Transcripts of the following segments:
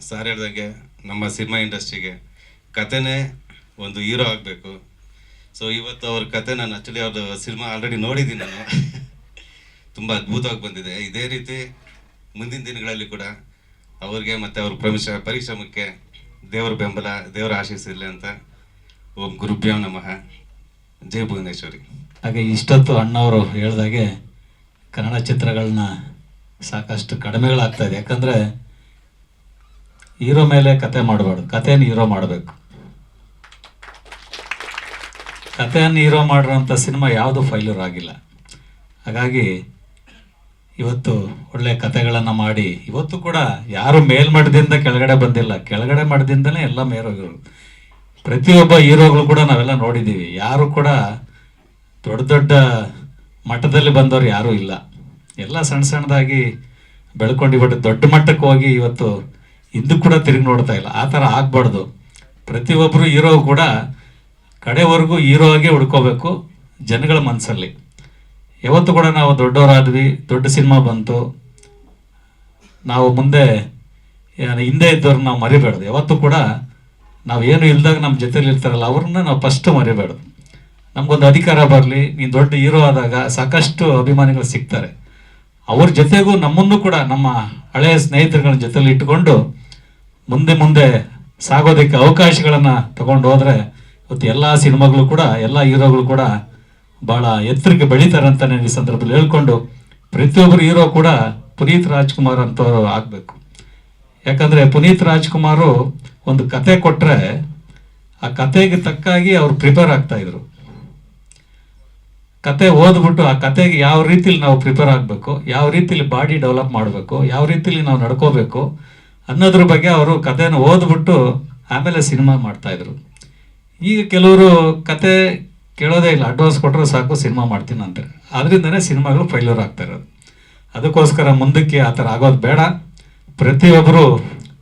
Sir ಹೇಳ್ದಂಗೆ ನಮ್ಮ cinema ಇಂಡಸ್ಟ್ರಿಗೆ ಕತೆನೇ ಒಂದು ಹೀರೋ ಆಗಬೇಕು. ಸೊ ಇವತ್ತು ಅವ್ರ ಕತೆ ನಾನು ಆ್ಯಕ್ಚುಲಿ ಅವ್ರದ್ದು ಸಿನಿಮಾ ಆಲ್ರೆಡಿ ನೋಡಿದ್ದೀನಿ ನಾನು. ತುಂಬ ಅದ್ಭುತವಾಗಿ ಬಂದಿದೆ. ಇದೇ ರೀತಿ ಮುಂದಿನ ದಿನಗಳಲ್ಲಿ ಕೂಡ ಅವ್ರಿಗೆ ಮತ್ತು ಅವ್ರ ಪರಿಶ್ರಮಕ್ಕೆ ದೇವರ ಬೆಂಬಲ, ದೇವರ ಆಶೀಸ್ಸಿರಲಿ ಅಂತ ಓಂ ಗುರುಭ್ಯೋ ನಮಃ. ಜೈ ಭುವನೇಶ್ವರಿ. ಹಾಗೆ ಇಷ್ಟೊತ್ತು ಅಣ್ಣವರು ಹೇಳ್ದಾಗೆ ಕನ್ನಡ ಚಿತ್ರಗಳನ್ನ ಸಾಕಷ್ಟು ಕಡಿಮೆಗಳಾಗ್ತಾಯಿದೆ. ಯಾಕಂದರೆ ಹೀರೋ ಮೇಲೆ ಕತೆ ಮಾಡಬಾರ್ದು, ಕಥೆಯನ್ನು ಹೀರೋ ಮಾಡಬೇಕು. ಕಥೆಯನ್ನು ಹೀರೋ ಮಾಡಿರೋಂಥ ಸಿನಿಮಾ ಯಾವುದೂ ಫೈಲ್ಯೂರ್ ಆಗಿಲ್ಲ. ಹಾಗಾಗಿ ಇವತ್ತು ಒಳ್ಳೆಯ ಕಥೆಗಳನ್ನು ಮಾಡಿ ಇವತ್ತು ಕೂಡ ಯಾರು ಮೇಲ್ಮಟ್ಟದಿಂದ ಕೆಳಗಡೆ ಬಂದಿಲ್ಲ, ಕೆಳಗಡೆ ಮಟ್ಟದಿಂದಲೇ ಎಲ್ಲ ಮೇರೋಗಿರು. ಪ್ರತಿಯೊಬ್ಬ ಹೀರೋಗಳು ಕೂಡ ನಾವೆಲ್ಲ ನೋಡಿದ್ದೀವಿ. ಯಾರು ಕೂಡ ದೊಡ್ಡ ದೊಡ್ಡ ಮಟ್ಟದಲ್ಲಿ ಬಂದವರು ಯಾರೂ ಇಲ್ಲ. ಎಲ್ಲ ಸಣ್ಣ ಸಣ್ಣದಾಗಿ ಬೆಳ್ಕೊಂಡು ಇವತ್ತು ದೊಡ್ಡ ಮಟ್ಟಕ್ಕೆ ಹೋಗಿ ಇವತ್ತು ಇಂದು ಕೂಡ ತಿರುಗಿ ನೋಡ್ತಾ ಇಲ್ಲ. ಆ ಥರ ಆಗಬಾರ್ದು. ಪ್ರತಿಯೊಬ್ಬರು ಹೀರೋ ಕೂಡ ಕಡೆವರೆಗೂ ಹೀರೋ ಆಗಿ ಹುಡ್ಕೋಬೇಕು ಜನಗಳ ಮನಸ್ಸಲ್ಲಿ. ಯಾವತ್ತು ಕೂಡ ನಾವು ದೊಡ್ಡವರಾದ್ವಿ, ದೊಡ್ಡ ಸಿನಿಮಾ ಬಂತು, ನಾವು ಮುಂದೆ ಹಿಂದೆ ಇದ್ದವ್ರನ್ನ ನಾವು ಮರಿಬೇಡ್ದು. ಯಾವತ್ತೂ ಕೂಡ ನಾವು ಏನು ಇಲ್ದಾಗ ನಮ್ಮ ಜೊತೆಲಿ ಇರ್ತಾರಲ್ಲ ಅವ್ರನ್ನ ನಾವು ಫಸ್ಟು ಮರಿಬೇಡ್ದು. ನಮಗೊಂದು ಅಧಿಕಾರ ಬರಲಿ, ನೀನು ದೊಡ್ಡ ಹೀರೋ ಆದಾಗ ಸಾಕಷ್ಟು ಅಭಿಮಾನಿಗಳು ಸಿಗ್ತಾರೆ. ಅವ್ರ ಜೊತೆಗೂ ನಮ್ಮನ್ನು ಕೂಡ ನಮ್ಮ ಹಳೆಯ ಸ್ನೇಹಿತರುಗಳ ಜೊತೆಲಿ ಇಟ್ಕೊಂಡು ಮುಂದೆ ಸಾಗೋದಕ್ಕೆ ಅವಕಾಶಗಳನ್ನು ತಗೊಂಡು ಹೋದರೆ ಇವತ್ತು ಎಲ್ಲ ಸಿನಿಮಾಗಳು ಕೂಡ ಎಲ್ಲ ಹೀರೋಗಳು ಕೂಡ ಭಾಳ ಎತ್ತರಕ್ಕೆ ಬೆಳೀತಾರೆ ಅಂತ ನಾನು ಈ ಸಂದರ್ಭದಲ್ಲಿ ಹೇಳ್ಕೊಂಡು, ಪ್ರತಿಯೊಬ್ಬರು ಹೀರೋ ಕೂಡ ಪುನೀತ್ ರಾಜ್ಕುಮಾರ್ ಅಂತವರು ಆಗಬೇಕು. ಯಾಕಂದರೆ ಪುನೀತ್ ರಾಜ್ಕುಮಾರು ಒಂದು ಕತೆ ಕೊಟ್ಟರೆ ಆ ಕತೆಗೆ ತಕ್ಕಾಗಿ ಅವ್ರು ಪ್ರಿಪೇರ್ ಆಗ್ತಾಯಿದ್ರು. ಕತೆ ಓದ್ಬಿಟ್ಟು ಆ ಕತೆಗೆ ಯಾವ ರೀತಿಲಿ ನಾವು ಪ್ರಿಪೇರ್ ಆಗಬೇಕು, ಯಾವ ರೀತಿಲಿ ಬಾಡಿ ಡೆವಲಪ್ ಮಾಡಬೇಕು, ಯಾವ ರೀತಿಲಿ ನಾವು ನಡ್ಕೋಬೇಕು ಅನ್ನೋದ್ರ ಬಗ್ಗೆ ಅವರು ಕತೆನ ಓದ್ಬಿಟ್ಟು ಆಮೇಲೆ ಸಿನಿಮಾ ಮಾಡ್ತಾಯಿದ್ರು. ಈಗ ಕೆಲವರು ಕತೆ ಕೇಳೋದೇ ಇಲ್ಲ, ಅಡ್ವಾನ್ಸ್ ಕೊಟ್ಟರೆ ಸಾಕು ಸಿನಿಮಾ ಮಾಡ್ತೀನಿ ಅಂತಾರೆ. ಅದರಿಂದನೇ ಸಿನಿಮಾಗಳು ಫೈಲ್ಯೂರ್ ಆಗ್ತಾ ಇರೋದು. ಅದಕ್ಕೋಸ್ಕರ ಮುಂದಕ್ಕೆ ಆ ಥರ ಆಗೋದು ಬೇಡ. ಪ್ರತಿಯೊಬ್ಬರು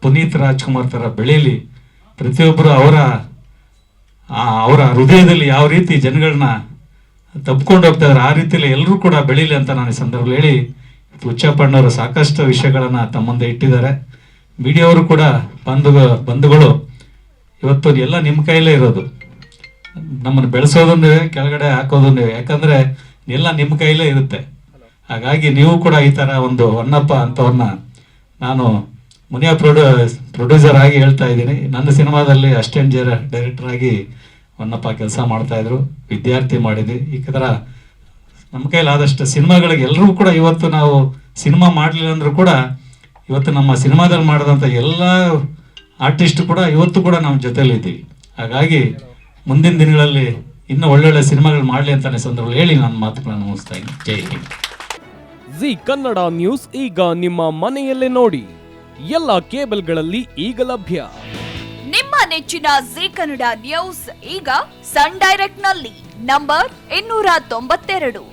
ಪುನೀತ್ ರಾಜ್ಕುಮಾರ್ ಥರ ಬೆಳೀಲಿ. ಪ್ರತಿಯೊಬ್ಬರು ಅವರ ಹೃದಯದಲ್ಲಿ ಯಾವ ರೀತಿ ಜನಗಳನ್ನ ತಬ್ಕೊಂಡು ಹೋಗ್ತಾಯಿದ್ದಾರೆ ಆ ರೀತಿಯಲ್ಲಿ ಎಲ್ಲರೂ ಕೂಡ ಬೆಳೀಲಿ ಅಂತ ನಾನು ಈ ಸಂದರ್ಭದಲ್ಲಿ ಹೇಳಿ, ಹುಚ್ಚಪ್ಪಣ್ಣವರು ಸಾಕಷ್ಟು ವಿಷಯಗಳನ್ನು ತಮ್ಮ ಮುಂದೆ ಇಟ್ಟಿದ್ದಾರೆ. ಮೀಡಿಯಾವರು ಕೂಡ ಬಂಧುಗಳು ಇವತ್ತು ಎಲ್ಲ ನಿಮ್ಮ ಕೈಲೇ ಇರೋದು. ನಮ್ಮನ್ನು ಬೆಳೆಸೋದು ನೀವೇ, ಕೆಳಗಡೆ ಹಾಕೋದು ನೀವೇ. ಯಾಕಂದರೆ ಎಲ್ಲ ನಿಮ್ಮ ಕೈಲೇ ಇರುತ್ತೆ. ಹಾಗಾಗಿ ನೀವು ಕೂಡ ಈ ಥರ ಒಂದು ಹೊನ್ನಪ್ಪ ಅಂಥವ್ರನ್ನ ನಾನು ಮುನಿಯಾ ಪ್ರೊಡ್ಯೂಸರ್ ಆಗಿ ಹೇಳ್ತಾ ಇದ್ದೀನಿ. ನನ್ನ ಸಿನಿಮಾದಲ್ಲಿ ಅಸಿಸ್ಟೆಂಟ್ ಡೈರೆಕ್ಟರ್ ಆಗಿ ಹೊನ್ನಪ್ಪ ಕೆಲಸ ಮಾಡ್ತಾಯಿದ್ರು, ವಿದ್ಯಾರ್ಥಿ ಮಾಡಿದ್ವಿ. ಈ ಥರ ನಮ್ಮ ಕೈಲಾದಷ್ಟು ಸಿನಿಮಾಗಳಿಗೆ ಎಲ್ಲರೂ ಕೂಡ ಇವತ್ತು ನಾವು ಸಿನಿಮಾ ಮಾಡಲಿಲ್ಲ ಅಂದರೂ ಕೂಡ ಇವತ್ತು ನಮ್ಮ ಸಿನಿಮಾದಲ್ಲಿ ಮಾಡಿದಂಥ ಎಲ್ಲ ಆರ್ಟಿಸ್ಟ್ ಕೂಡ ಇವತ್ತು ಕೂಡ ನಮ್ಮ ಜೊತೆಲಿದ್ದೀವಿ. ಹಾಗಾಗಿ ಮುಂದಿನ ದಿನಗಳಲ್ಲಿ ಇನ್ನೂ ಒಳ್ಳೊಳ್ಳೆ ಸಿನಿಮಾಗಳು ಮಾಡಲಿ ಅಂತ ಸಂದರ್ಭದಲ್ಲಿ ಹೇಳಿ ನನ್ನ ಮಾತುಗಳನ್ನು ಮುಗಿಸ್ತಾ ಇದ್ದೀನಿ. ಜೈ ಹಿಂದ್. ಜಿ ಕನ್ನಡ ನ್ಯೂಸ್ ಈಗ ನಿಮ್ಮ ಮನೆಯಲ್ಲೇ ನೋಡಿ. ಎಲ್ಲ ಕೇಬಲ್ಗಳಲ್ಲಿ ಈಗ ಲಭ್ಯ. ನಿಮ್ಮ ನೆಚ್ಚಿನ ಜಿ ಕನ್ನಡ ನ್ಯೂಸ್ ಈಗ ಸನ್ ಡೈರೆಕ್ಟ್ ನಲ್ಲಿ number 292,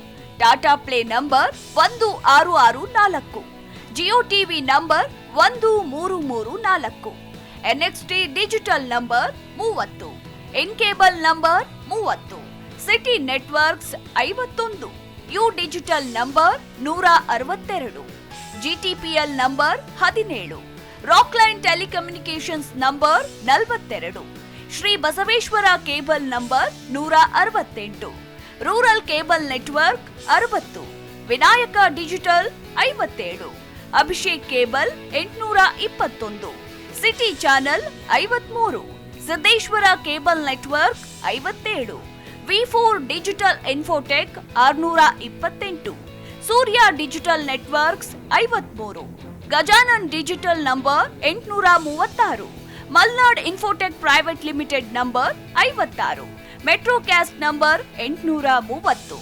Tata play number 1664, Jio TV number 1334, NXT digital number 30, in cable number 30, city networks 51, U digital number 162, GTPL number 17, Rockline telecommunications number 42, Shri Basaveshwara cable number 168, rural cable network 60, Vinayaka digital 57, Abhishek cable 821, city channel 53, Siddeshwara cable network 57, V4 digital Infotech 628, Surya digital networks 53, Gajanan digital number 836, Malnad Infotech Private Limited number 56, Metrocast number 830,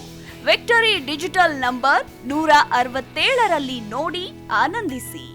Victory Digital number 167ರಲ್ಲಿ ನೋಡಿ ಆನಂದಿಸಿ.